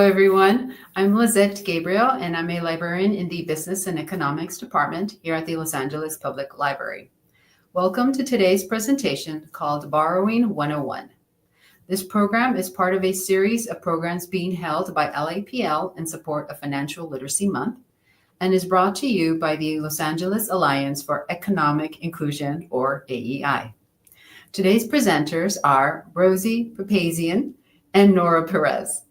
everyone. I'm Lizette Gabriel, and I'm a librarian in the Business and Economics Department here at the Los Angeles Public Library. Welcome to today's presentation called Borrowing 101. This program is part of a series of programs being held by LAPL in support of Financial Literacy Month and is brought to you by the Los Angeles Alliance for Economic Inclusion, or AEI. Today's presenters are Rosie Papazian and Nora Perez.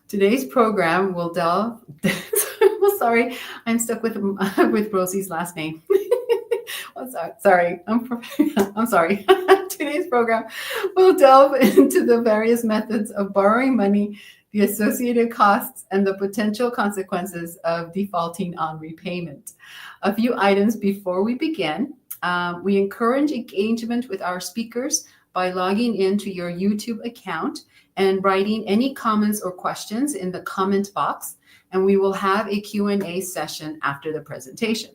Today's program will delve. Sorry, I'm stuck with Rosie's last name. I'm sorry. Today's program will delve into the various methods of borrowing money, the associated costs, and the potential consequences of defaulting on repayment. A few items before we begin. We encourage engagement with our speakers by logging into your YouTube account and writing any comments or questions in the comment box, and we will have a Q&A session after the presentation.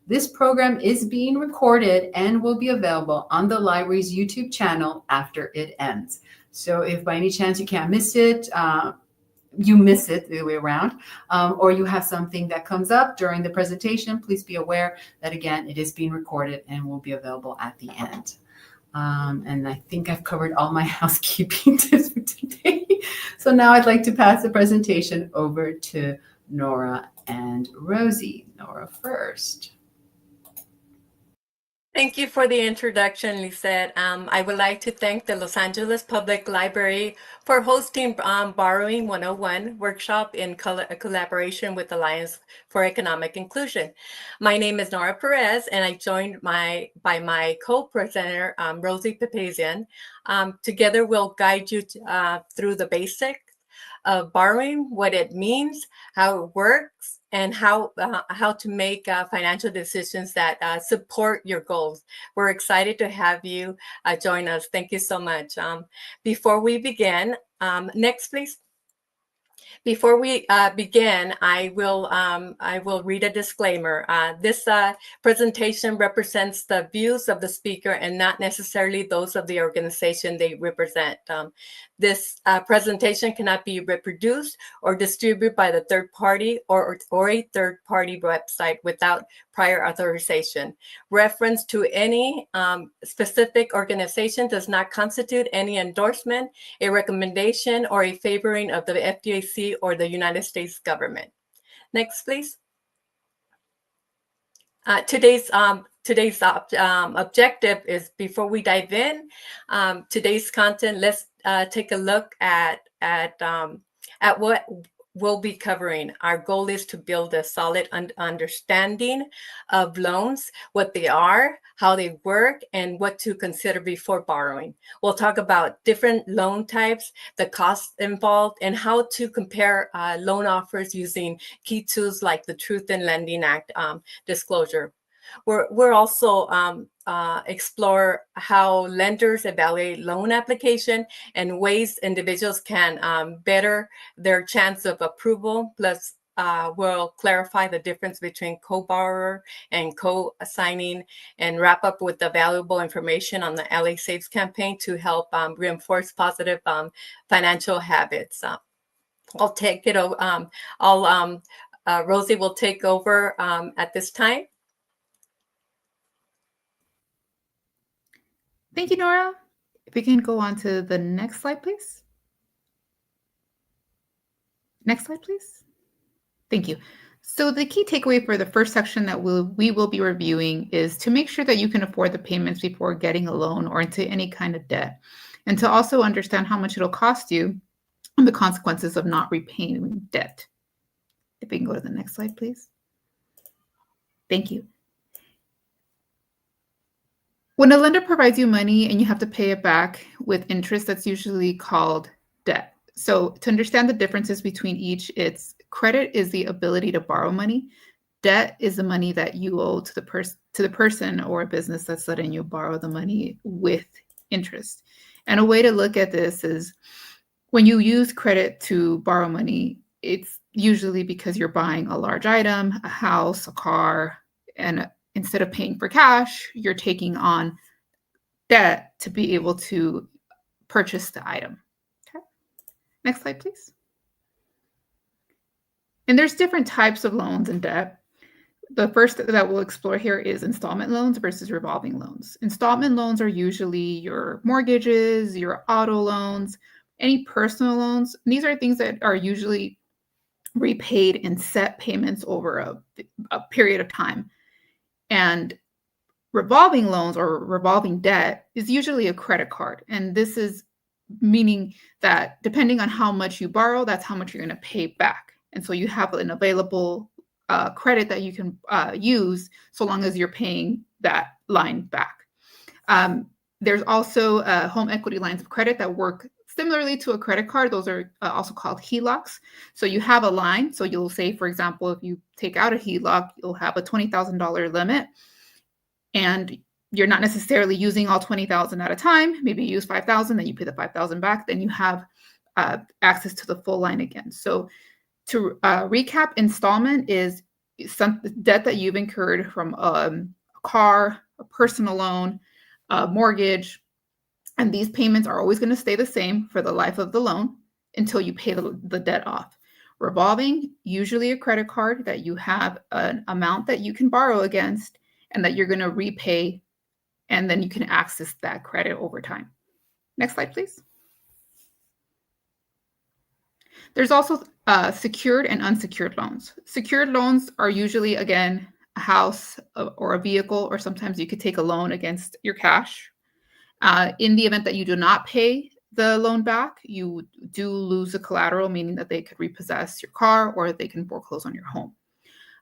This program is being recorded and will be available on the library's YouTube channel after it ends. So if by any chance you can't miss it, you miss it the other way around, or you have something that comes up during the presentation, please be aware that, again, it is being recorded and will be available at the end. And I think I've covered all my housekeeping tips for today. So now I'd like to pass the presentation over to Nora and Rosie. Nora first. Thank you for the introduction, Lisette. I would like to thank the Los Angeles Public Library for hosting Borrowing 101 workshop in collaboration with Alliance for Economic Inclusion. My name is Nora Perez, and I joined by my co-presenter, Rosie Papazian. Together, we'll guide you through the basics of borrowing, what it means, how it works, and how to make financial decisions that support your goals. We're excited to have you join us. Thank you so much. Before we begin, next please. Before we begin, I will read a disclaimer. This presentation represents the views of the speaker and not necessarily those of the organization they represent. This presentation cannot be reproduced or distributed by the third party or a third party website without prior authorization. Reference to any specific organization does not constitute any endorsement, a recommendation, or a favoring of the FDIC or the United States government. Next, please. Today's objective is, before we dive in, today's content, let's take a look at what we'll be covering. Our goal is to build a solid understanding of loans, what they are, how they work, and what to consider before borrowing. We'll talk about different loan types, the costs involved, and how to compare loan offers using key tools like the Truth in Lending Act disclosure. We're also explore how lenders evaluate loan application and ways individuals can better their chance of approval. Plus, we'll clarify the difference between co-borrower and co-signing, and wrap up with the valuable information on the LA Saves campaign to help reinforce positive financial habits. I'll take it over. Rosie will take over at this time. Thank you, Nora. If we can go on to the next slide, please. Next slide, please. Thank you. So the key takeaway for the first section that we will be reviewing is to make sure that you can afford the payments before getting a loan or into any kind of debt, and to also understand how much it'll cost you and the consequences of not repaying debt. If we can go to the next slide, please. Thank you. When a lender provides you money and you have to pay it back with interest, that's usually called debt. So to understand the differences between each, it's credit is the ability to borrow money. Debt is the money that you owe to the person or a business that's letting you borrow the money with interest. And a way to look at this is when you use credit to borrow money, it's usually because you're buying a large item, a house, a car, and instead of paying for cash, you're taking on debt to be able to purchase the item. Okay. Next slide, please. And there's different types of loans and debt. The first that we'll explore here is installment loans versus revolving loans. Installment loans are usually your mortgages, your auto loans, any personal loans. These are things that are usually repaid in set payments over a period of time. And revolving loans or revolving debt is usually a credit card. And this is meaning that depending on how much you borrow, that's how much you're going to pay back. And so you have an available credit that you can use so long as you're paying that line back. There's also home equity lines of credit that work similarly to a credit card. Those are also called HELOCs. So you have a line. So you'll say, for example, if you take out a HELOC, you'll have a $20,000 limit. And you're not necessarily using all 20,000 at a time. Maybe you use 5,000, then you pay the 5,000 back. Then you have access to the full line again. So to recap, installment is some debt that you've incurred from a car, a personal loan, a mortgage, and these payments are always going to stay the same for the life of the loan until you pay the debt off. Revolving, usually a credit card that you have an amount that you can borrow against and that you're going to repay, and then you can access that credit over time. Next slide, please. There's also secured and unsecured loans. Secured loans are usually, again, a house or a vehicle, or sometimes you could take a loan against your cash. In the event that you do not pay the loan back, you do lose the collateral, meaning that they could repossess your car or they can foreclose on your home.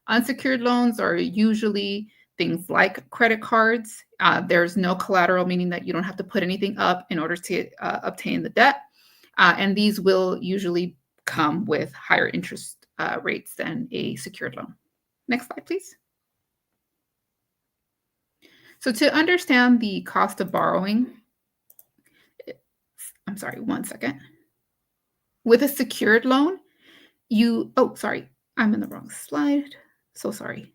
Unsecured loans are usually things like credit cards. There's no collateral, meaning that you don't have to put anything up in order to obtain the debt. And these will usually come with higher interest rates than a secured loan. Next slide, please. So to understand the cost of borrowing, I'm sorry, one second. With a secured loan, I'm in the wrong slide. So sorry.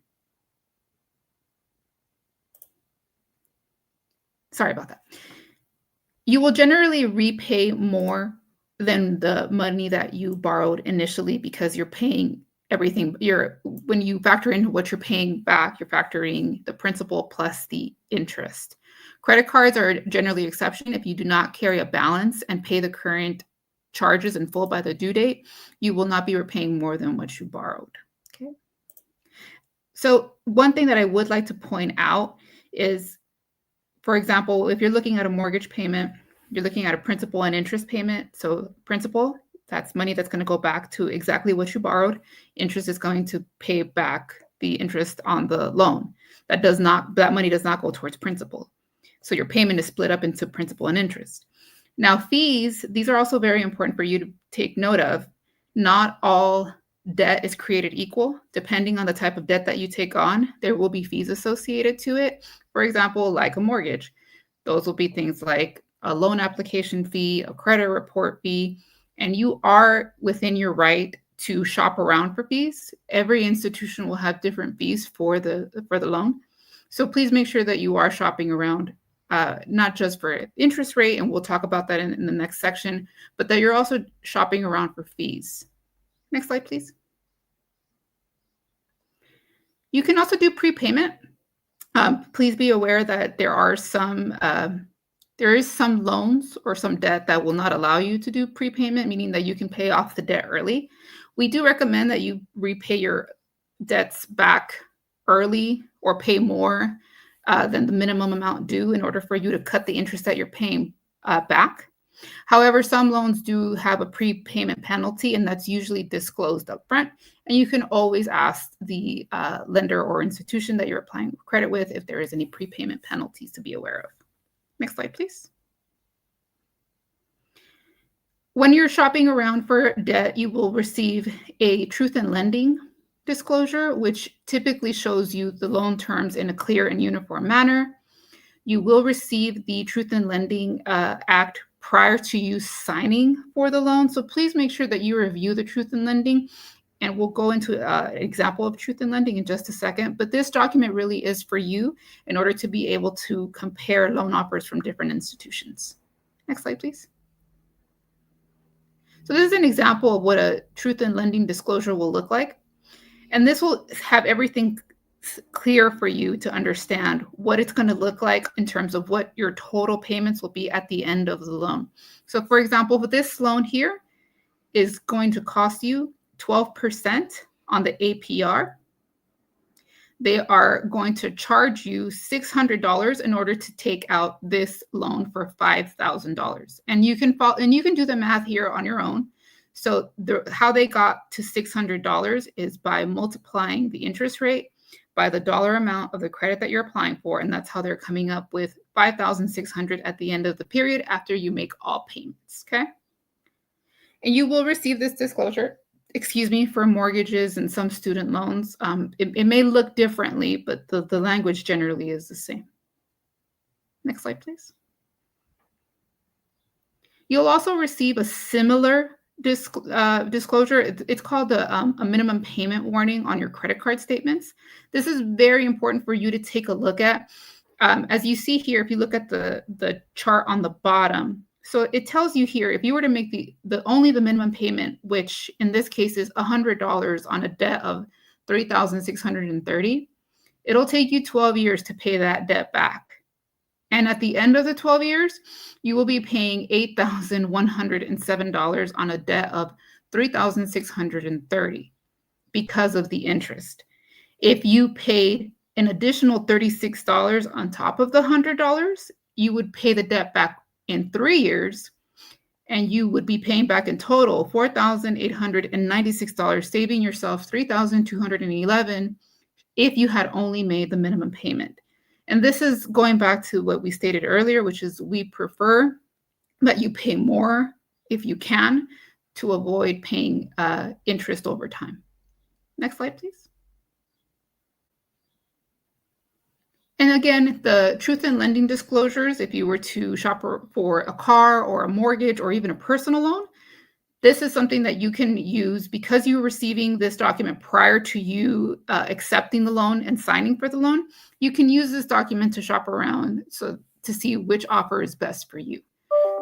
Sorry about that. You will generally repay more than the money that you borrowed initially because you're paying everything. When you factor in what you're paying back, you're factoring the principal plus the interest. Credit cards are generally an exception. If you do not carry a balance and pay the current charges in full by the due date, you will not be repaying more than what you borrowed. Okay. So one thing that I would like to point out is, for example, if you're looking at a mortgage payment, you're looking at a principal and interest payment. So principal, that's money that's going to go back to exactly what you borrowed. Interest is going to pay back the interest on the loan. That money does not go towards principal. So your payment is split up into principal and interest. Now fees, these are also very important for you to take note of. Not all debt is created equal. Depending on the type of debt that you take on, there will be fees associated to it. For example, like a mortgage, those will be things like a loan application fee, a credit report fee, and you are within your right to shop around for fees. Every institution will have different fees for the loan. So please make sure that you are shopping around, not just for interest rate, and we'll talk about that in the next section, but that you're also shopping around for fees. Next slide, please. You can also do prepayment. Please be aware that there is some loans or some debt that will not allow you to do prepayment, meaning that you can pay off the debt early. We do recommend that you repay your debts back early or pay more than the minimum amount due in order for you to cut the interest that you're paying back. However, some loans do have a prepayment penalty, and that's usually disclosed up front. And you can always ask the lender or institution that you're applying credit with if there is any prepayment penalties to be aware of. Next slide, please. When you're shopping around for debt, you will receive a truth in lending disclosure, which typically shows you the loan terms in a clear and uniform manner. You will receive the Truth in Lending Act prior to you signing for the loan. So please make sure that you review the Truth in Lending, and we'll go into an example of Truth in Lending in just a second. But this document really is for you in order to be able to compare loan offers from different institutions. Next slide, please. So this is an example of what a Truth in Lending disclosure will look like. And this will have everything clear for you to understand what it's going to look like in terms of what your total payments will be at the end of the loan. So for example, with this loan here is going to cost you 12% on the APR. They are going to charge you $600 in order to take out this loan for $5,000. And you can do the math here on your own. So how they got to $600 is by multiplying the interest rate by the dollar amount of the credit that you're applying for, and that's how they're coming up with $5,600 at the end of the period after you make all payments. Okay, and you will receive this disclosure, for mortgages and some student loans. It may look differently, but the language generally is the same. Next slide, please. You'll also receive a similar disclosure. It's called a minimum payment warning on your credit card statements. This is very important for you to take a look at. As you see here, if you look at the chart on the bottom, so it tells you here, if you were to make only the minimum payment, which in this case is $100 on a debt of $3,630, it'll take you 12 years to pay that debt back. And at the end of the 12 years, you will be paying $8,107 on a debt of $3,630 because of the interest. If you paid an additional $36 on top of the $100, you would pay the debt back in 3 years, and you would be paying back in total $4,896, saving yourself $3,211 if you had only made the minimum payment. And this is going back to what we stated earlier, which is we prefer that you pay more if you can to avoid paying interest over time. Next slide, please. And again, the truth in lending disclosures, if you were to shop for a car or a mortgage or even a personal loan, this is something that you can use because you're receiving this document prior to you accepting the loan and signing for the loan. You can use this document to shop around to see which offer is best for you.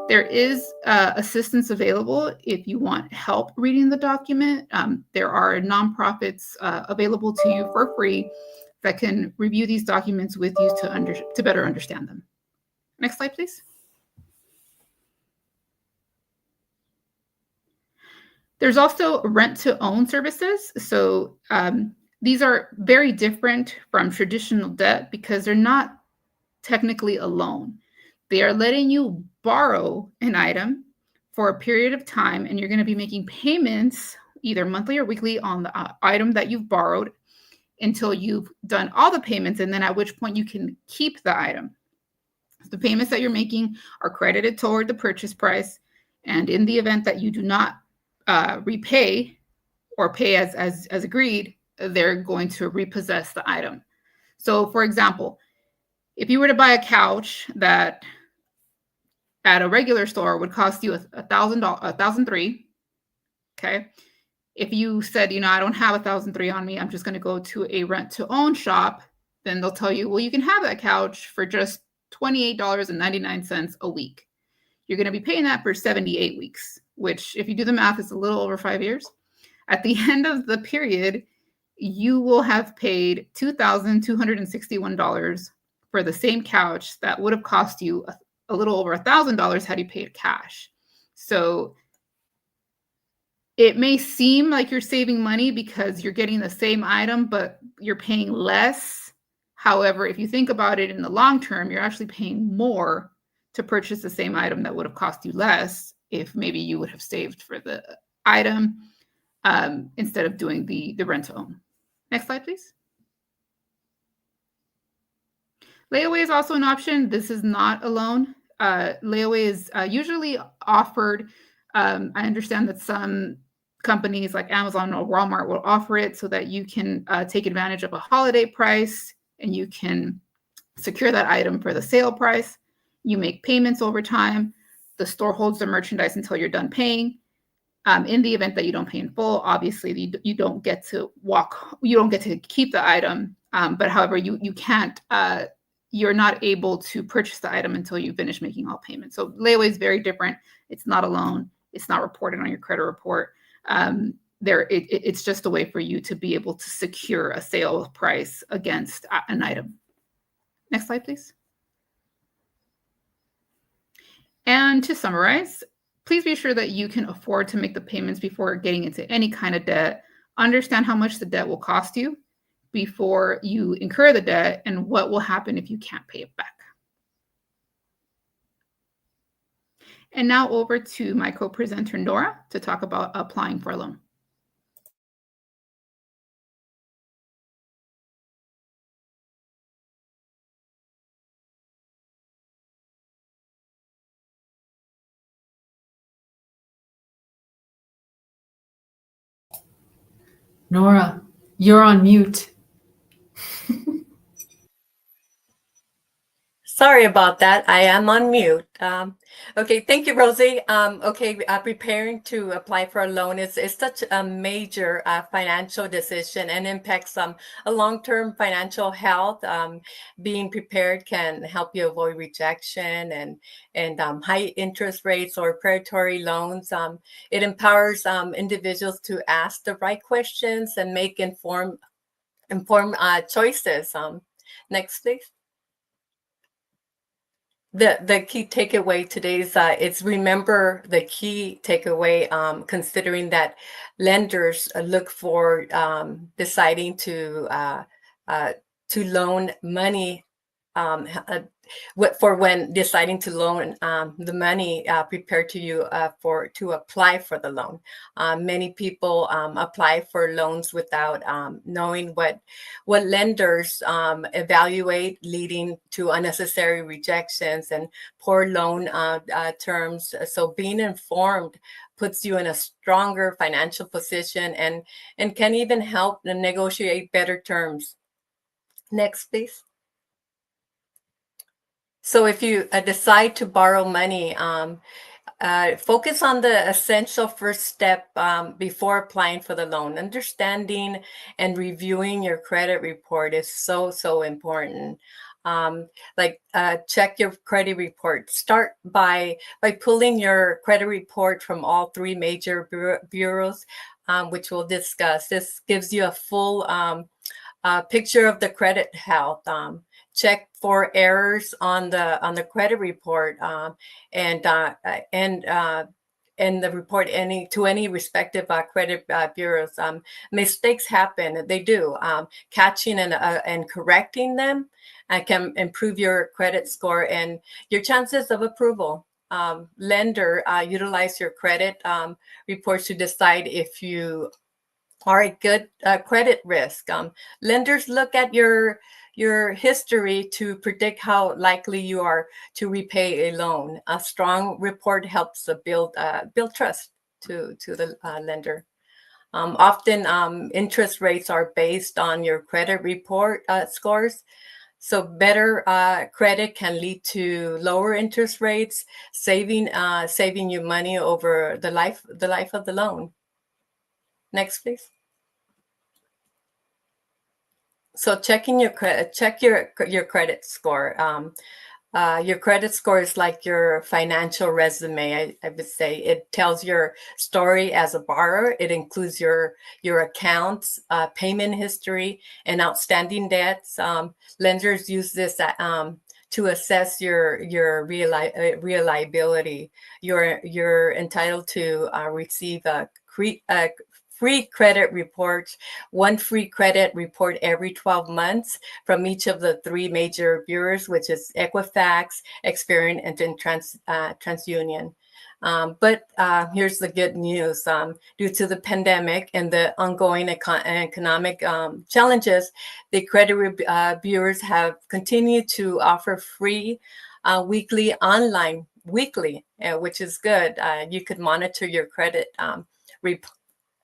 There is assistance available if you want help reading the document. There are nonprofits available to you for free that can review these documents with you to better understand them. Next slide, please. There's also rent-to-own services. So these are very different from traditional debt because they're not technically a loan. They are letting you borrow an item for a period of time, and you're going to be making payments either monthly or weekly on the item that you've borrowed until you've done all the payments, and then at which point you can keep the item. The payments that you're making are credited toward the purchase price, and in the event that you do not repay or pay as agreed, they're going to repossess the item. So for example, if you were to buy a couch that at a regular store would cost you $1,003, okay? If you said, I don't have $1,003 on me, I'm just going to go to a rent-to-own shop, then they'll tell you, well, you can have that couch for just $28.99 a week. You're going to be paying that for 78 weeks, which if you do the math, is a little over 5 years. At the end of the period, you will have paid $2,261 for the same couch that would have cost you a little over $1,000 had you paid cash. So it may seem like you're saving money because you're getting the same item, but you're paying less. However, if you think about it in the long term, you're actually paying more to purchase the same item that would have cost you less if maybe you would have saved for the item instead of doing the rent-to-own. Next slide, please. Layaway is also an option. This is not a loan. Layaway is usually offered. I understand that some companies like Amazon or Walmart will offer it so that you can take advantage of a holiday price and you can secure that item for the sale price. You make payments over time. The store holds the merchandise until you're done paying. In the event that you don't pay in full, obviously you don't get to keep the item. But however, you can't. You're not able to purchase the item until you finish making all payments. So layaway is very different. It's not a loan. It's not reported on your credit report. it's just a way for you to be able to secure a sale price against an item. Next slide, please. And to summarize, please be sure that you can afford to make the payments before getting into any kind of debt. Understand how much the debt will cost you before you incur the debt and what will happen if you can't pay it back. And now over to my co-presenter, Nora, to talk about applying for a loan. Nora, you're on mute. Sorry about that. I am on mute. Okay, thank you, Rosie. Preparing to apply for a loan is such a major financial decision and impacts a long-term financial health. Being prepared can help you avoid rejection and high interest rates or predatory loans. It empowers individuals to ask the right questions and make informed choices. Next, please. The key takeaway today is it's remember the key takeaway, considering that lenders look for deciding to loan money for when deciding to loan the money prepared to you to apply for the loan. Many people apply for loans without knowing what lenders evaluate, leading to unnecessary rejections and poor loan terms. So being informed puts you in a stronger financial position and can even help negotiate better terms. Next, please. So if you decide to borrow money, focus on the essential first step before applying for the loan. Understanding and reviewing your credit report is so important. Check your credit report. Start by pulling your credit report from all three major bureaus, which we'll discuss. This gives you a full picture of the credit health. Check for errors on the credit report and the report to any respective credit bureaus. Mistakes happen; they do. Catching and correcting them can improve your credit score and your chances of approval. Lender utilize your credit reports to decide if you are a good credit risk. Lenders look at your history to predict how likely you are to repay a loan. A strong report helps build trust to the lender. Often interest rates are based on your credit report scores. So better credit can lead to lower interest rates, saving you money over the life of the loan. Next, please. So checking your credit score. Your credit score is like your financial resume. I would say it tells your story as a borrower. It includes your accounts, payment history, and outstanding debts. Lenders use this to assess your reliability. You're entitled to receive free credit reports, one free credit report every 12 months from each of the three major bureaus, which is Equifax, Experian, and TransUnion. But here's the good news. Due to the pandemic and the ongoing economic challenges, the credit bureaus have continued to offer free weekly, which is good. You could monitor your credit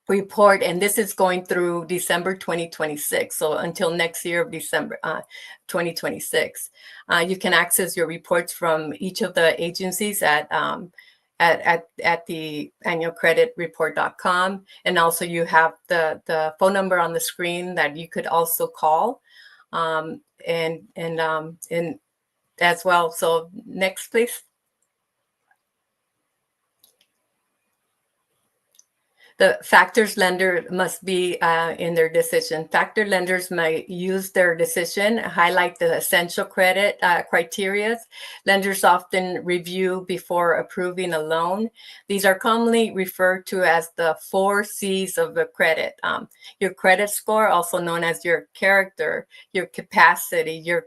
report, and this is going through December 2026, so until next year of December 2026. You can access your reports from each of the agencies at the annualcreditreport.com, and also you have the phone number on the screen that you could also call, and as well. So next, please. The factors lender must be in their decision. Factor lenders may use their decision, highlight the essential credit criteria. Lenders often review before approving a loan. These are commonly referred to as the 4 C's of the credit. Your credit score, also known as your character, your capacity, your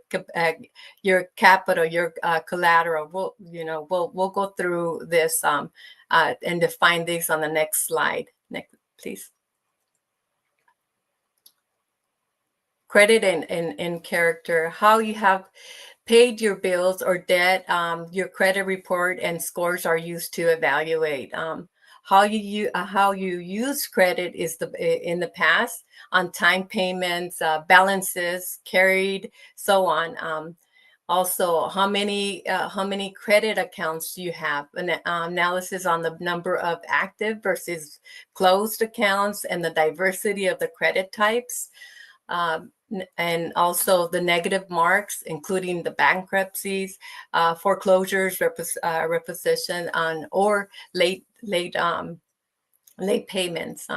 capital, your collateral. We'll go through this and define these on the next slide. Next, please. Credit and character. How you have paid your bills or debt, your credit report and scores are used to evaluate. How you use credit is in the past, on time payments, balances carried, so on. Also, how many credit accounts do you have? An analysis on the number of active versus closed accounts and the diversity of the credit types. And also the negative marks, including the bankruptcies, foreclosures, repossession, or late payments.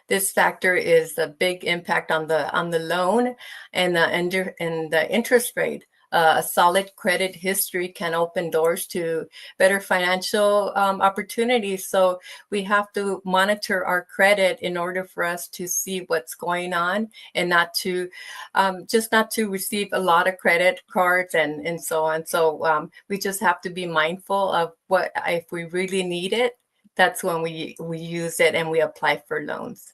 This factor is a big impact on the loan and the interest rate. A solid credit history can open doors to better financial opportunities. So we have to monitor our credit in order for us to see what's going on, and not to receive a lot of credit cards and so on. So we just have to be mindful of what, if we really need it, that's when we use it and we apply for loans.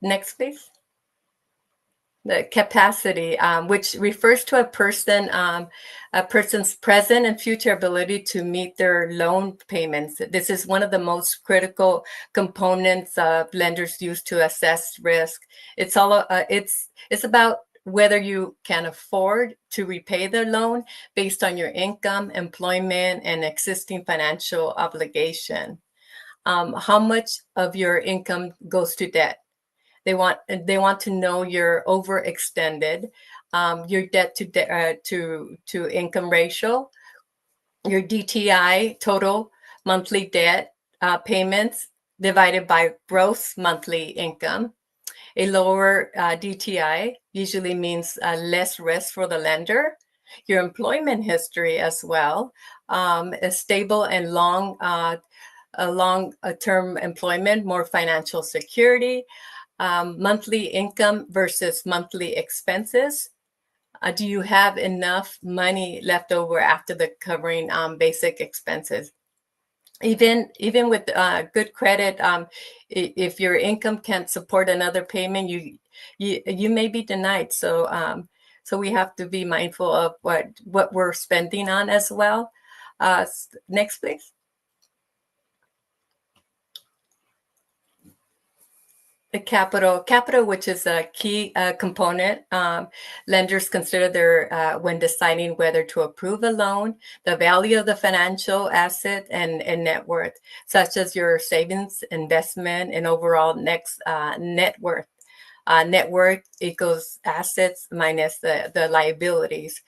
Next, please. The capacity, which refers to a person's present and future ability to meet their loan payments. This is one of the most critical components lenders use to assess risk. It's about whether you can afford to repay the loan based on your income, employment, and existing financial obligation. How much of your income goes to debt? They want to know you're overextended, your debt to income ratio, your DTI, total monthly debt payments divided by gross monthly income. A lower DTI usually means less risk for the lender. Your employment history as well, a stable and long-term employment, more financial security. Monthly income versus monthly expenses. Do you have enough money left over after the covering basic expenses? Even with good credit, if your income can't support another payment, you may be denied. So we have to be mindful of what we're spending on as well. Next, please. The capital, which is a key component, lenders consider when deciding whether to approve a loan, the value of the financial asset and net worth, such as your savings, investment, and overall net worth. Net worth equals assets minus the liabilities.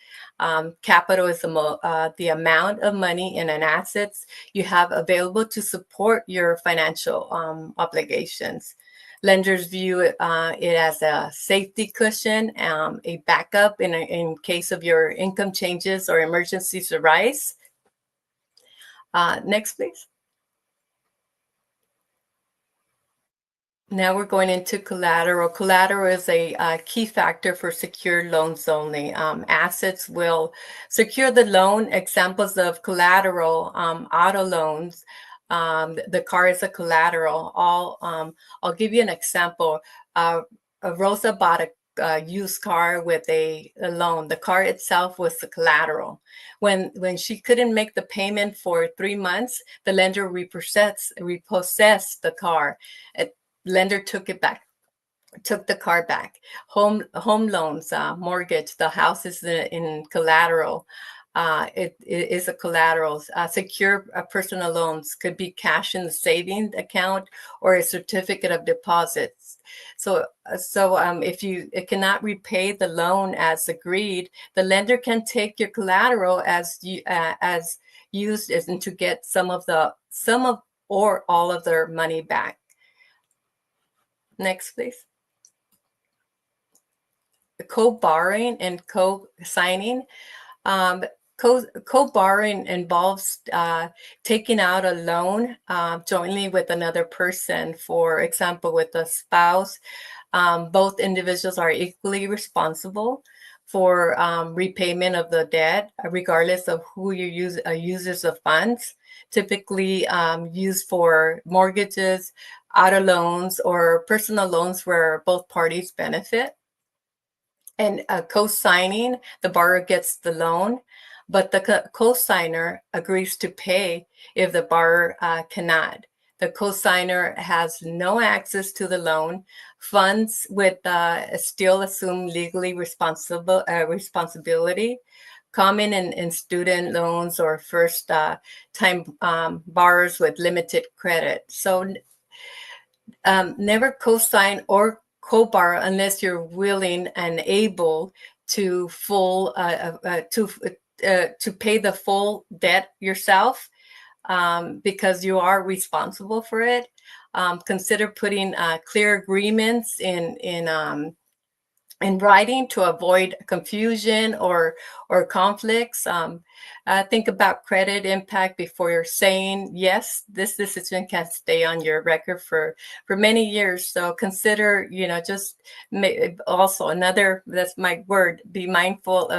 Capital is the amount of money in an assets you have available to support your financial obligations. Lenders view it as a safety cushion, a backup in case of your income changes or emergencies arise. Next, please. Now we're going into collateral. Collateral is a key factor for secured loans only. Assets will secure the loan. Examples of collateral, auto loans. The car is a collateral. I'll give you an example. Rosa bought a used car with a loan. The car itself was the collateral. When she couldn't make the payment for 3 months, the lender repossessed the car. Lender took the car back. Home loans, mortgage, the house is in collateral. It is a collateral. Secure personal loans could be cash in the savings account or a certificate of deposits. So if you cannot repay the loan as agreed, the lender can take your collateral as used to get some of or all of their money back. Next, please. Co-borrowing and co-signing. Co-borrowing involves taking out a loan jointly with another person. For example, with a spouse, both individuals are equally responsible for repayment of the debt, regardless of who uses of funds. Typically used for mortgages, auto loans, or personal loans where both parties benefit. And co-signing, the borrower gets the loan, but the co-signer agrees to pay if the borrower cannot. The co-signer has no access to the loan. Funds would still assume legally responsibility. Common in student loans or first time borrowers with limited credit. So never co-sign or co-borrow unless you're willing and able to to pay the full debt yourself, because you are responsible for it. Consider putting clear agreements in writing to avoid confusion or conflicts. Think about credit impact before you're saying yes. This decision can stay on your record for many years. So consider, just also another, that's my word, be mindful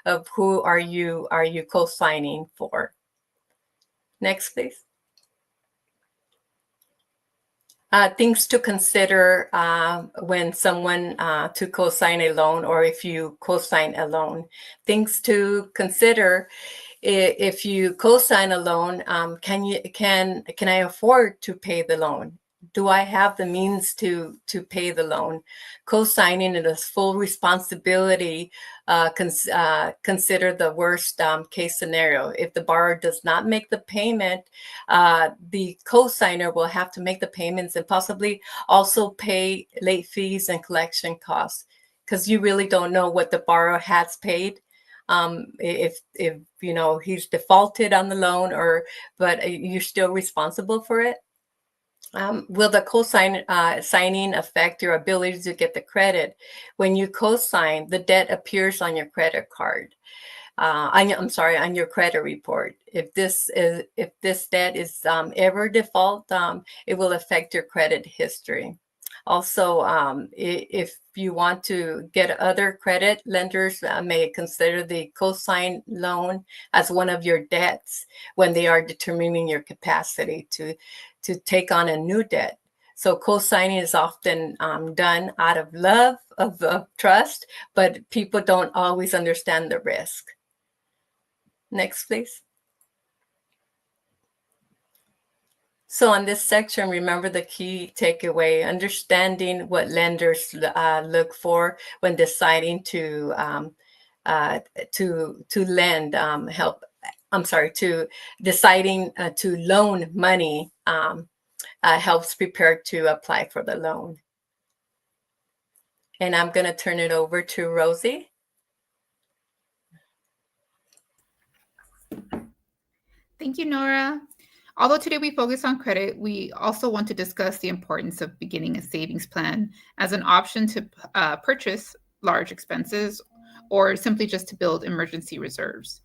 of who are you co-signing for. Next, please. Things to consider when someone to co-sign a loan, or if you co-sign a loan. Things to consider: if you co-sign a loan, can I afford to pay the loan? Do I have the means to pay the loan? Co-signing is full responsibility. Consider the worst case scenario. If the borrower does not make the payment, the co-signer will have to make the payments and possibly also pay late fees and collection costs, because you really don't know what the borrower has paid. If he's defaulted on the loan, but you're still responsible for it. Will the signing affect your ability to get the credit? When you co-sign, the debt appears on your credit card. On your credit report. If this debt is ever default, it will affect your credit history. Also, if you want to get other credit, lenders may consider the co-sign loan as one of your debts when they are determining your capacity to take on a new debt. So co-signing is often done out of love, of trust, but people don't always understand the risk. Next, please. So on this section, remember the key takeaway: understanding what lenders look for when deciding to lend to deciding to loan money helps prepare to apply for the loan. And I'm going to turn it over to Rosie. Thank you, Nora. Although today we focus on credit, we also want to discuss the importance of beginning a savings plan as an option to purchase large expenses or simply just to build emergency reserves.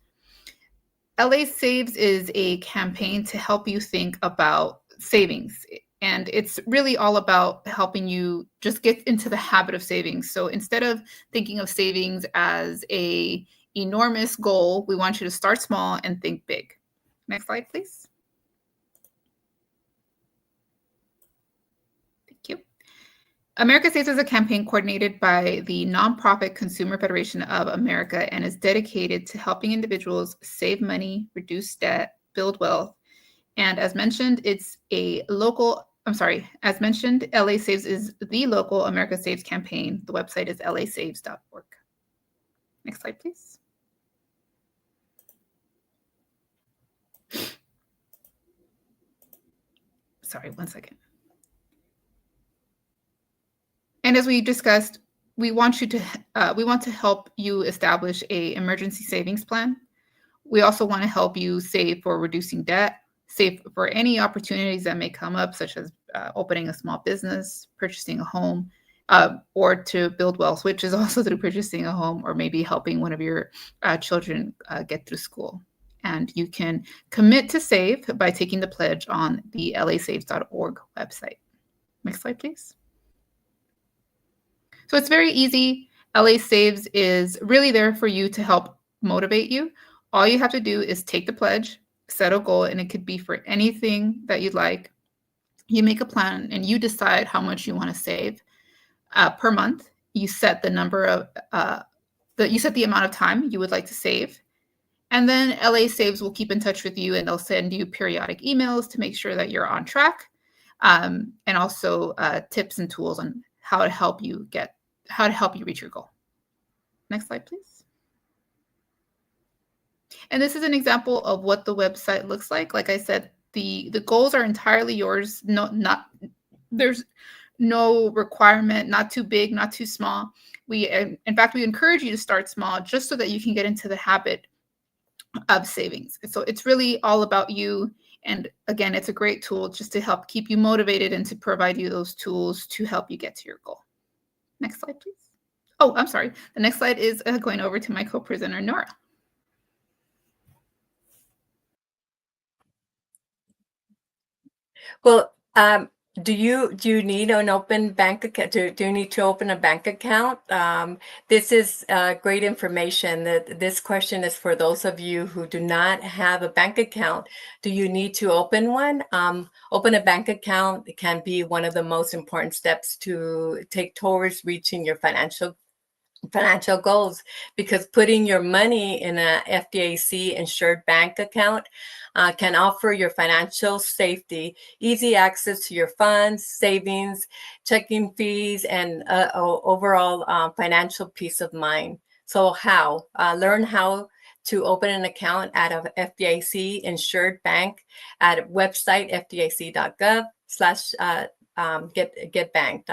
LA Saves is a campaign to help you think about savings. And it's really all about helping you just get into the habit of savings. So instead of thinking of savings as an enormous goal, we want you to start small and think big. Next slide, please. Thank you. America Saves is a campaign coordinated by the nonprofit Consumer Federation of America and is dedicated to helping individuals save money, reduce debt, build wealth. And as mentioned, LA Saves is the local America Saves campaign. The website is lasaves.org. Next slide, please. Sorry, one second. And as we discussed, we want to help you establish an emergency savings plan. We also want to help you save for reducing debt, save for any opportunities that may come up, such as opening a small business, purchasing a home, or to build wealth, which is also through purchasing a home, or maybe helping one of your children get through school. And you can commit to save by taking the pledge on the lasaves.org website. Next slide, please. So it's very easy. LA Saves is really there for you to help motivate you. All you have to do is take the pledge, set a goal, and it could be for anything that you'd like. You make a plan and you decide how much you want to save per month. You set the number of you set the amount of time you would like to save. And then LA Saves will keep in touch with you and they'll send you periodic emails to make sure that you're on track, and also tips and tools on how to help you reach your goal. Next slide, please. And this is an example of what the website looks like. Like I said, the goals are entirely yours. There's no requirement, not too big, not too small. In fact, we encourage you to start small just so that you can get into the habit of savings. So it's really all about you. And again, it's a great tool just to help keep you motivated and to provide you those tools to help you get to your goal. Next slide, please. Oh, I'm sorry. The next slide is going over to my co-presenter, Nora. Well, do you need an open bank account? Do you need to open a bank account? This is great information. That this question is for those of you who do not have a bank account. Do you need to open one? Open a bank account can be one of the most important steps to take towards reaching your financial goals, because putting your money in a FDIC insured bank account can offer your financial safety, easy access to your funds, savings, checking fees, and overall financial peace of mind. So how? Learn how to open an account at a FDIC insured bank at website fdic.gov/get banked.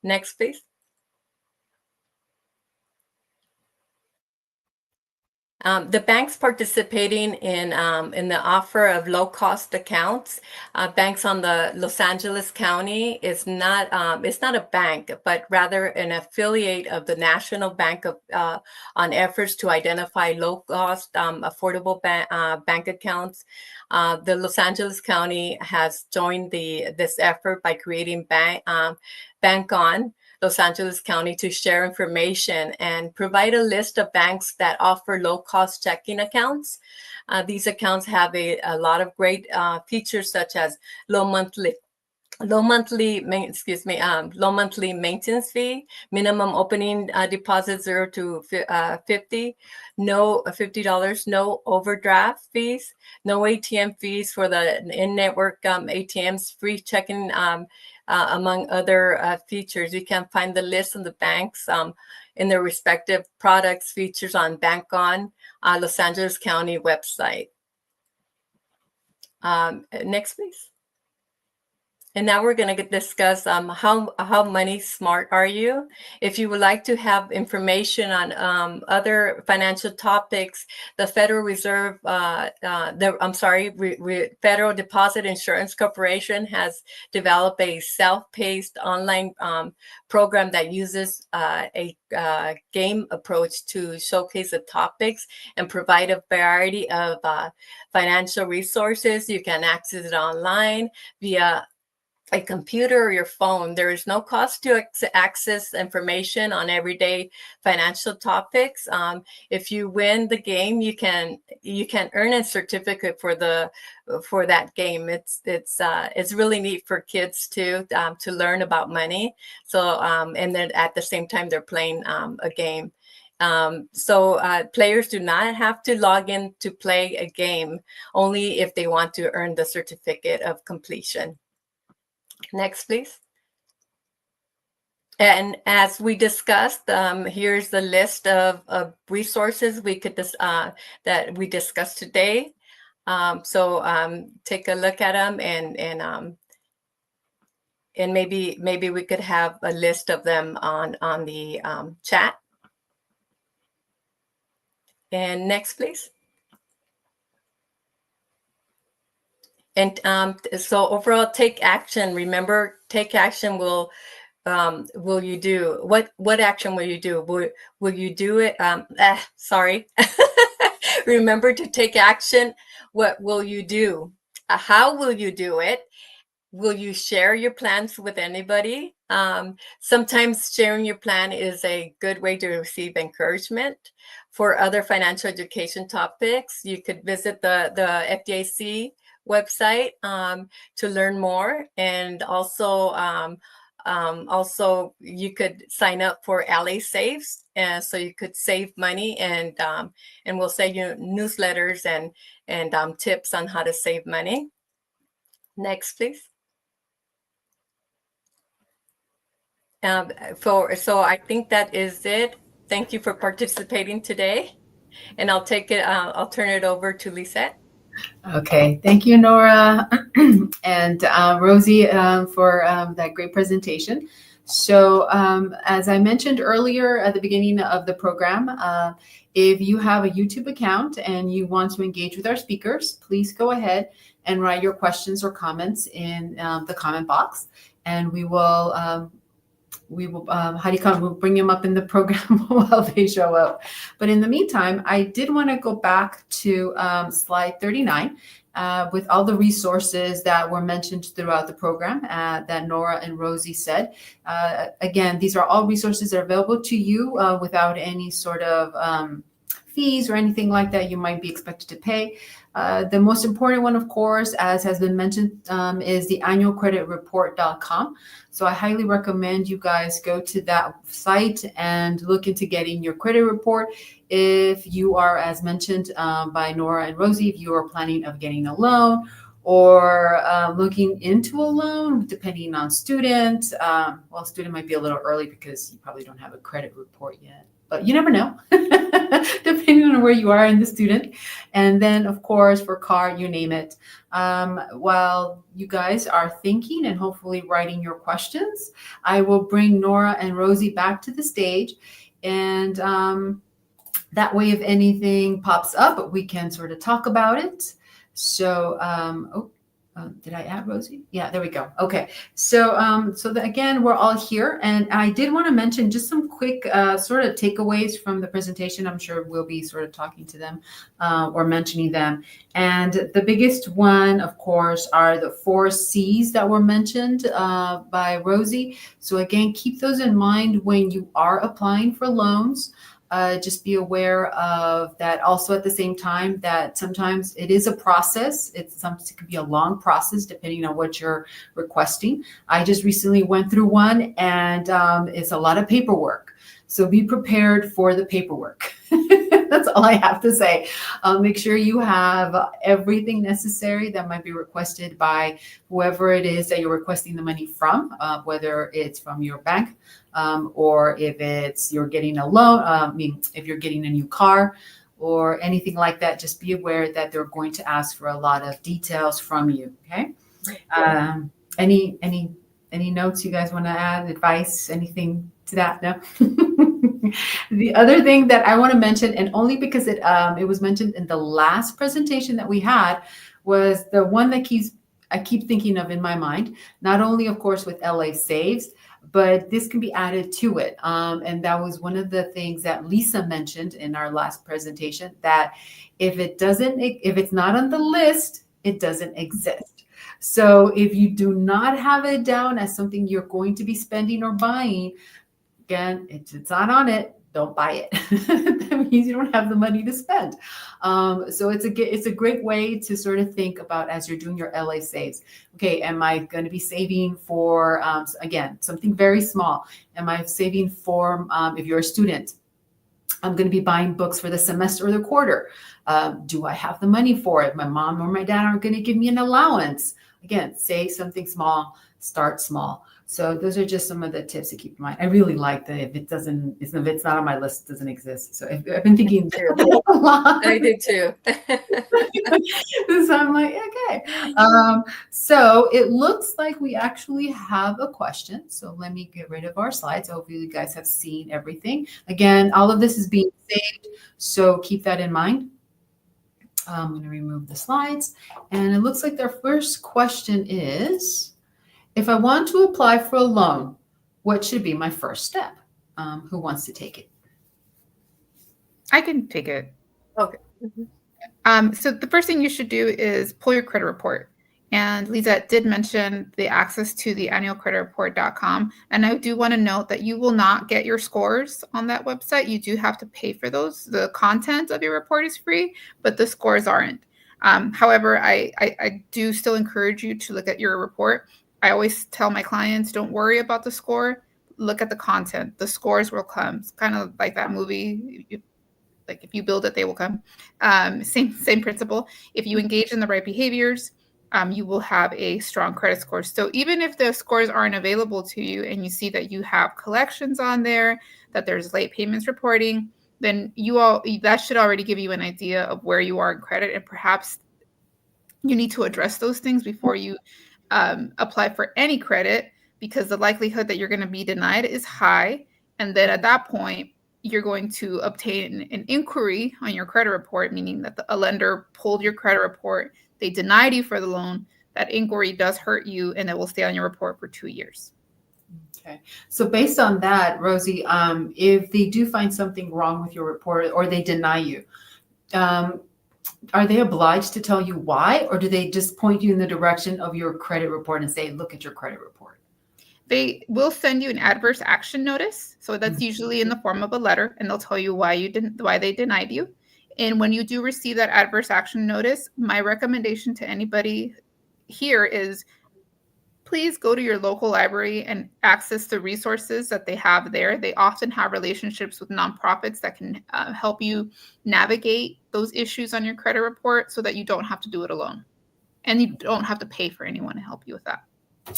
Next, please. The banks participating in the offer of low-cost accounts, banks on the Los Angeles County is not it's not a bank, but rather an affiliate of the National Bank of on efforts to identify low-cost, affordable bank accounts. The Los Angeles County has joined this effort by creating Bank On Los Angeles County to share information and provide a list of banks that offer low-cost checking accounts. These accounts have a lot of great features, such as low monthly maintenance fee, minimum opening deposit $0 to $50, no $50, no overdraft fees, no ATM fees for the in-network ATMs, free checking, among other features. You can find the list of the banks in their respective products features on Bank On Los Angeles County website. Next, please. And now we're going to discuss how money smart are you. If you would like to have information on other financial topics, the Federal Reserve, Federal Deposit Insurance Corporation has developed a self-paced online program that uses a game approach to showcase the topics and provide a variety of financial resources. You can access it online via a computer or your phone. There is no cost to access information on everyday financial topics. If you win the game, you can earn a certificate for that game. It's really neat for kids too, to learn about money. So and then at the same time they're playing a game. Players do not have to log in to play a game, only if they want to earn the certificate of completion. Next, please. And as we discussed, here's the list of resources that we discussed today. Take a look at them, and maybe we could have a list of them on the chat. And next, please. And so overall, take action. Remember, take action will you do? What action will you do? Will you do it? Sorry. Remember to take action. What will you do? How will you do it? Will you share your plans with anybody? Sometimes sharing your plan is a good way to receive encouragement. For other financial education topics, you could visit the FDIC website to learn more. And also you could sign up for LA Saves, so you could save money, and we'll send you newsletters and tips on how to save money. Next, please. So I think that is it. Thank you for participating today, and I'll turn it over to Lisette. Okay, thank you, Nora, and Rosie, for that great presentation. So as I mentioned earlier at the beginning of the program, if you have a YouTube account and you want to engage with our speakers, please go ahead and write your questions or comments in the comment box, and we will we'll bring them up in the program while they show up. But in the meantime, I did want to go back to slide 39 with all the resources that were mentioned throughout the program that Nora and Rosie said. Again, these are all resources that are available to you without any sort of fees or anything like that you might be expected to pay. The most important one, of course, as has been mentioned, is the annualcreditreport.com. So I highly recommend you guys go to that site and look into getting your credit report. If you are, as mentioned by Nora and Rosie, if you are planning of getting a loan or looking into a loan, depending on student. Well, student might be a little early because you probably don't have a credit report yet. But you never know, depending on where you are in the student. And then, of course, for car, you name it. While you guys are thinking and hopefully writing your questions, I will bring Nora and Rosie back to the stage. And that way, if anything pops up, we can sort of talk about it. So, did I add Rosie? Yeah, there we go. Okay. So, again, we're all here, and I did want to mention just some quick sort of takeaways from the presentation. I'm sure we'll be sort of talking to them or mentioning them. And the biggest one, of course, are the 4 C's that were mentioned by Rosie. So again, keep those in mind when you are applying for loans. Just be aware of that. Also, at the same time, that sometimes it is a process. It could be a long process depending on what you're requesting. I just recently went through one, and it's a lot of paperwork. So be prepared for the paperwork. That's all I have to say. Make sure you have everything necessary that might be requested by whoever it is that you're requesting the money from, whether it's from your bank or if you're getting a loan, if you're getting a new car or anything like that. Just be aware that they're going to ask for a lot of details from you. Okay. Any notes you guys want to add? Advice? Anything to that? No. The other thing that I want to mention, and only because it was mentioned in the last presentation that we had, was the one that I keep thinking of in my mind. Not only, of course, with LA Saves, but this can be added to it. And that was one of the things that Lisa mentioned in our last presentation, that if it's not on the list, it doesn't exist. So if you do not have it down as something you're going to be spending or buying, again, it's not on it, don't buy it. That means you don't have the money to spend. So it's a great way to sort of think about as you're doing your LA Saves. Okay, am I going to be saving for, again, something very small? Am I saving for, if you're a student, I'm going to be buying books for the semester or the quarter. Do I have the money for it? My mom or my dad aren't going to give me an allowance. Again, save something small, start small. So those are just some of the tips to keep in mind. I really like that if it's not on my list, it doesn't exist. So I've been thinking a lot. I did too. So I'm like, okay. So it looks like we actually have a question. So let me get rid of our slides. Hopefully you guys have seen everything. Again, all of this is being saved, so keep that in mind. I'm going to remove the slides. And it looks like their first question is, if I want to apply for a loan, what should be my first step? Who wants to take it? I can take it. Okay. So the first thing you should do is pull your credit report. And Lizette did mention the access to the annualcreditreport.com. And I do want to note that you will not get your scores on that website. You do have to pay for those. The content of your report is free, but the scores aren't. However, I do still encourage you to look at your report. I always tell my clients, don't worry about the score. Look at the content. The scores will come. It's kind of like that movie. Like if you build it, they will come. Same principle. If you engage in the right behaviors, you will have a strong credit score. So even if the scores aren't available to you and you see that you have collections on there, that there's late payments reporting, then that should already give you an idea of where you are in credit, and perhaps you need to address those things before you apply for any credit, because the likelihood that you're going to be denied is high. And then at that point, you're going to obtain an inquiry on your credit report, meaning that a lender pulled your credit report, they denied you for the loan. That inquiry does hurt you, and it will stay on your report for 2 years. Okay. So based on that, Rosie, if they do find something wrong with your report or they deny you, are they obliged to tell you why, or do they just point you in the direction of your credit report and say, look at your credit report? They will send you an adverse action notice. So that's usually in the form of a letter, and they'll tell you why they denied you. And when you do receive that adverse action notice, my recommendation to anybody here is please go to your local library and access the resources that they have there. They often have relationships with nonprofits that can help you navigate those issues on your credit report so that you don't have to do it alone. And you don't have to pay for anyone to help you with that.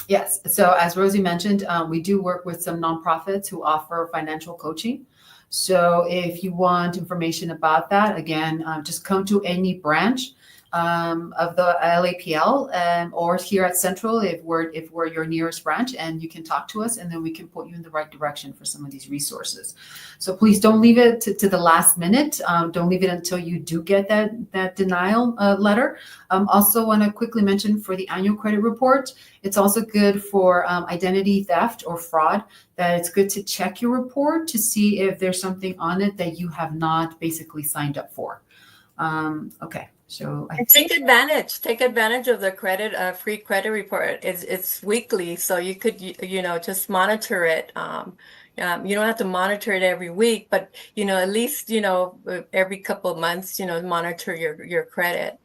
Yes. So as Rosie mentioned, we do work with some nonprofits who offer financial coaching. So if you want information about that, again, just come to any branch of the LAPL or here at Central if we're your nearest branch, and you can talk to us, and then we can put you in the right direction for some of these resources. So please don't leave it to the last minute. Don't leave it until you do get that denial letter. Also want to quickly mention for the annual credit report, it's also good for identity theft or fraud, that it's good to check your report to see if there's something on it that you have not basically signed up for. Okay. So take advantage of the credit free credit report. It's weekly, so you could just monitor it. You don't have to monitor it every week, but at least every couple of months monitor your credit.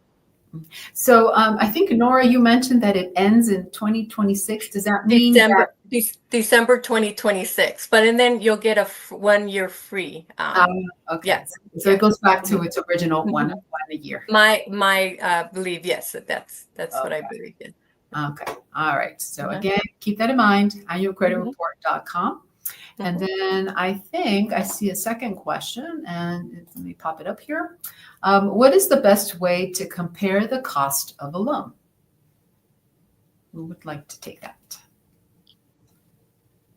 So I think, Nora, you mentioned that it ends in 2026. Does that mean December 2026? And then you'll get a 1 year free. Okay. Yes. So it goes back to its original one a year. My belief, yes, that's what I believe in. Okay. All right. So again, keep that in mind. Annualcreditreport.com. And then I think I see a second question, and let me pop it up here. What is the best way to compare the cost of a loan? Who would like to take that?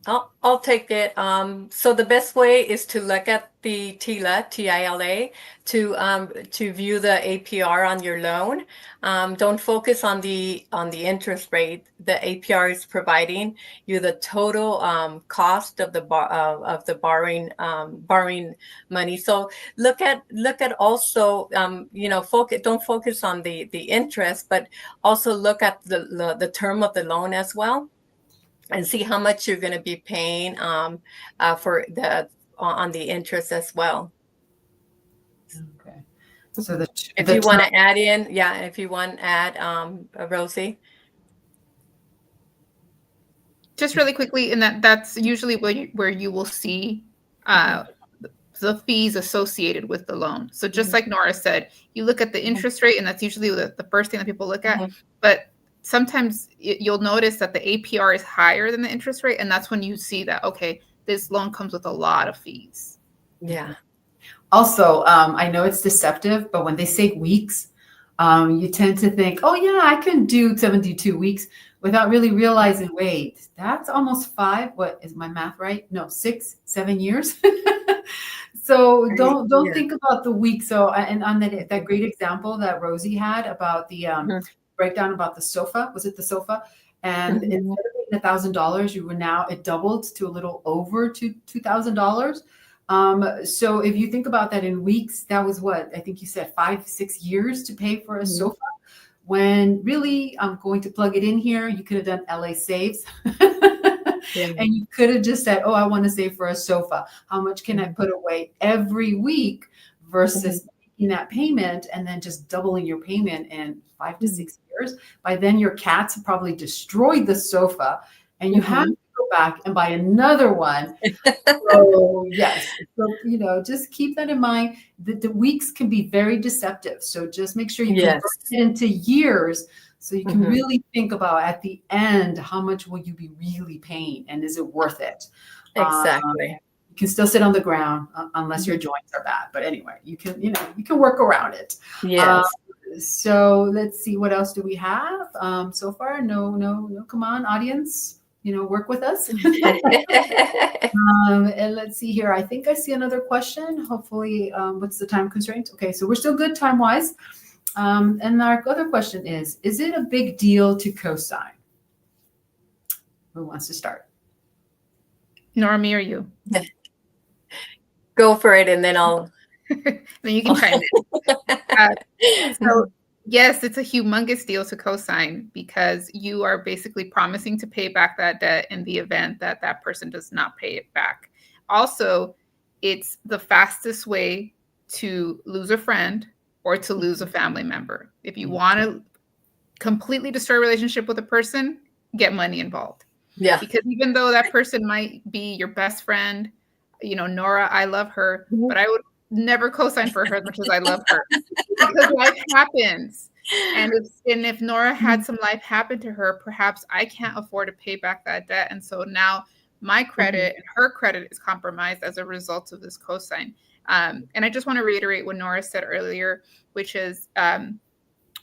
I'll take it. So the best way is to look at the TILA, T-I-L-A, to view the APR on your loan. Don't focus on the interest rate. The APR is providing you the total cost of the borrowing money. So look at also don't focus on the interest, but also look at the term of the loan as well, and see how much you're going to be paying on the interest as well. Okay. So if you want to add Rosie. Just really quickly, and that's usually where you will see the fees associated with the loan. So just like Nora said, you look at the interest rate, and that's usually the first thing that people look at. But sometimes you'll notice that the APR is higher than the interest rate, and that's when you see that, okay, this loan comes with a lot of fees. Yeah. Also, I know it's deceptive, but when they say weeks, you tend to think, oh yeah, I can do 72 weeks without really realizing, wait, that's almost 5. What is my math right? No, 6, 7 years. So Right. don't Yeah. think about the week. So and on that great example that Rosie had about the breakdown about the sofa, was it the sofa? And Mhm. instead of paying $1,000, you were now it doubled to a little over $2,000. So if you think about that in weeks, that was what I think you said 5-6 years to pay for a Mhm. sofa. When really, I'm going to plug it in here. You could have done LA Saves. Yeah. And you could have just said, oh, I want to save for a sofa. How much can I Mhm. put away every week versus Mhm. making that payment and then just doubling your payment in 5 to 6 years? Mhm. By then, your cats have probably destroyed the sofa and you have Mhm. to go back and buy another one. So yes, so just keep that in mind. The weeks can be very deceptive. So just make sure you convert Yes. it into years so you can Mhm. really think about at the end, how much will you be really paying and is it worth it? Exactly. You can still sit on the ground unless your Mhm. joints are bad. But anyway, you can work around it. Um, Yes. so let's see, what else do we have? So far, no, come on, audience, work with us. And let's see here. I think I see another question. Hopefully, what's the time constraint? Okay, so we're still good time-wise. And our other question is it a big deal to co-sign? Who wants to start? Nora, me or you? Go for it, and then I'll. Then you can chime in. So yes, it's a humongous deal to co-sign because you are basically promising to pay back that debt in the event that that person does not pay it back. Also, it's the fastest way to lose a friend or to lose a family member. If you want to completely destroy a relationship with a person, get money involved. Yeah. Because even though that person might be your best friend, Nora, I love her, but I would never co-sign for her as much as I love her because life happens. And if Nora had some life happen to her, perhaps I can't afford to pay back that debt. And so now my credit and her credit is compromised as a result of this cosign. And I just want to reiterate what Nora said earlier, which is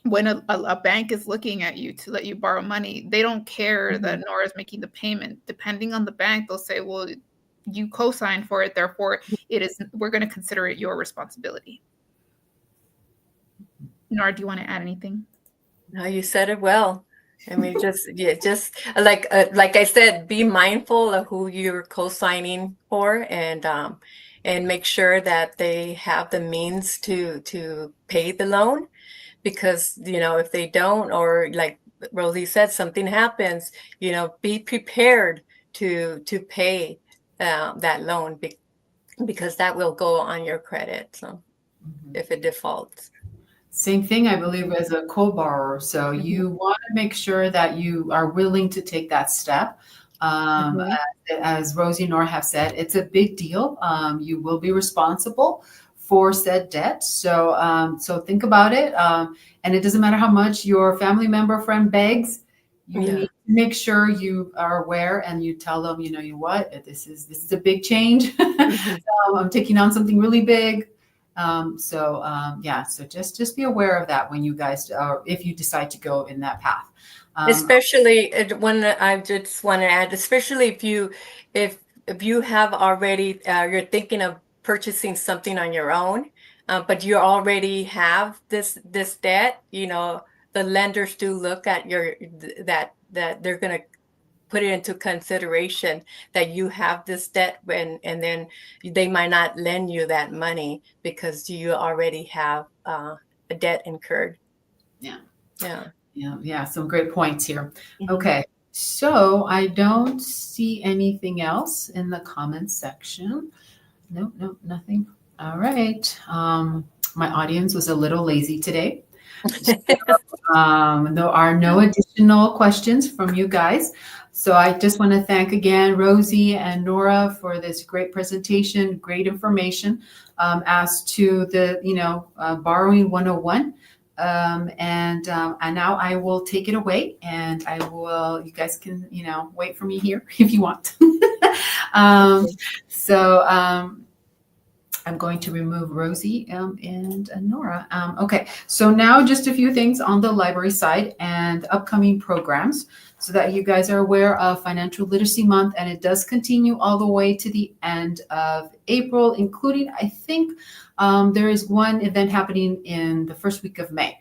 when a bank is looking at you to let you borrow money, they don't care that Nora's making the payment. Depending on the bank, they'll say, well, you co-signed for it, therefore we're going to consider it your responsibility. Nora, do you want to add anything? No, you said it well. I mean, just like I said, be mindful of who you're co-signing for, and make sure that they have the means to pay the loan, because if they don't, or like Rosie said, something happens, be prepared to pay that loan, because that will go on your credit. So if it defaults. Same thing, I believe, as a co-borrower. So you want to make sure that you are willing to take that step. Mhm. As Rosie and Nora have said, it's a big deal. You will be responsible for said debt. So think about it. And it doesn't matter how much your family member, friend begs. You Yeah. need to make sure you are aware and you tell them, you what, this is a big change. Mhm. I'm taking on something really big. So just be aware of that when you guys, if you decide to go in that path. Especially when I just want to add, especially if you have already, you're thinking of purchasing something on your own, but you already have this debt. The lenders do look at that they're going to put it into consideration that you have this debt, and then they might not lend you that money because you already have a debt incurred. Yeah. Yeah. Yeah. Some great points here. Mhm. Okay. So I don't see anything else in the comments section. Nope, nothing. All right. My audience was a little lazy today. There are no additional questions from you guys. So I just want to thank again Rosie and Nora for this great presentation, great information as to the, borrowing 101. And now I will take it away, and you guys can, wait for me here if you want. um, so I'm going to remove Rosie and Nora. Okay, so now just a few things on the library side and upcoming programs so that you guys are aware of Financial Literacy Month, and it does continue all the way to the end of April, including, I think, there is one event happening in the first week of May.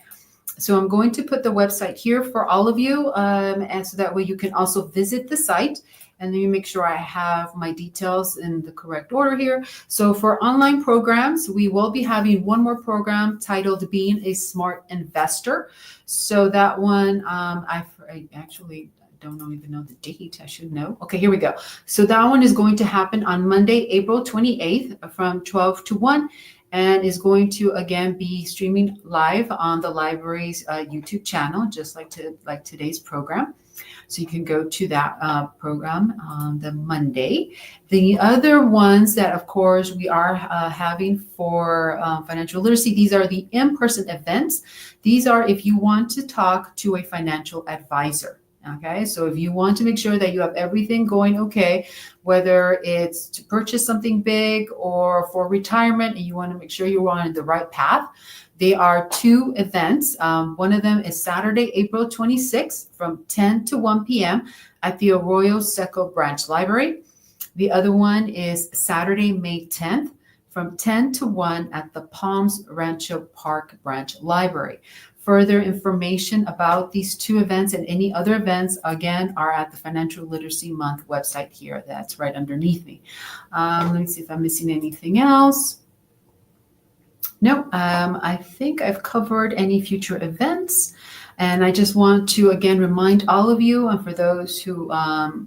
So I'm going to put the website here for all of you, and so that way you can also visit the site. And then you make sure I have my details in the correct order here. So for online programs, we will be having one more program titled Being a Smart Investor. So that one, I actually don't even know the date. I should know. Okay, here we go. So that one is going to happen on Monday, April 28th from 12 to 1. And is going to again be streaming live on the library's YouTube channel, just like today's program. So you can go to that program on the Monday. The other ones that, of course, we are having for financial literacy, these are the in-person events. These are if you want to talk to a financial advisor. Okay, so if you want to make sure that you have everything going okay, whether it's to purchase something big or for retirement, and you want to make sure you're on the right path, they are two events. One of them is Saturday, April 26th from 10 to 1 p.m. at the Arroyo Seco Branch Library. The other one is Saturday, May 10th from 10 to 1 at the Palms Rancho Park Branch Library. Further information about these two events and any other events, again, are at the Financial Literacy Month website here. That's right underneath me. Let me see if I'm missing anything else. No, I think I've covered any future events. And I just want to, again, remind all of you, and for those who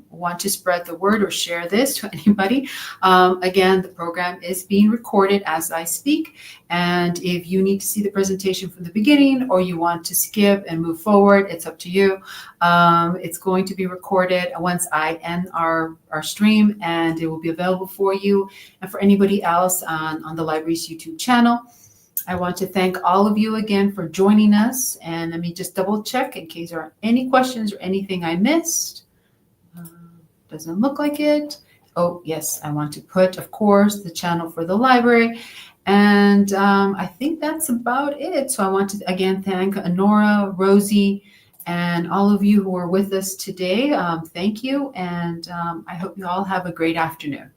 want to spread the word or share this to anybody, again, the program is being recorded as I speak. And if you need to see the presentation from the beginning or you want to skip and move forward, it's up to you. It's going to be recorded once I end our stream, and it will be available for you and for anybody else on the library's YouTube channel. I want to thank all of you again for joining us. And let me just double check in case there are any questions or anything I missed. Doesn't look like it. Oh, yes, I want to put, of course, the channel for the library. And I think that's about it. So I want to, again, thank Nora, Rosie, and all of you who are with us today. Thank you. And I hope you all have a great afternoon.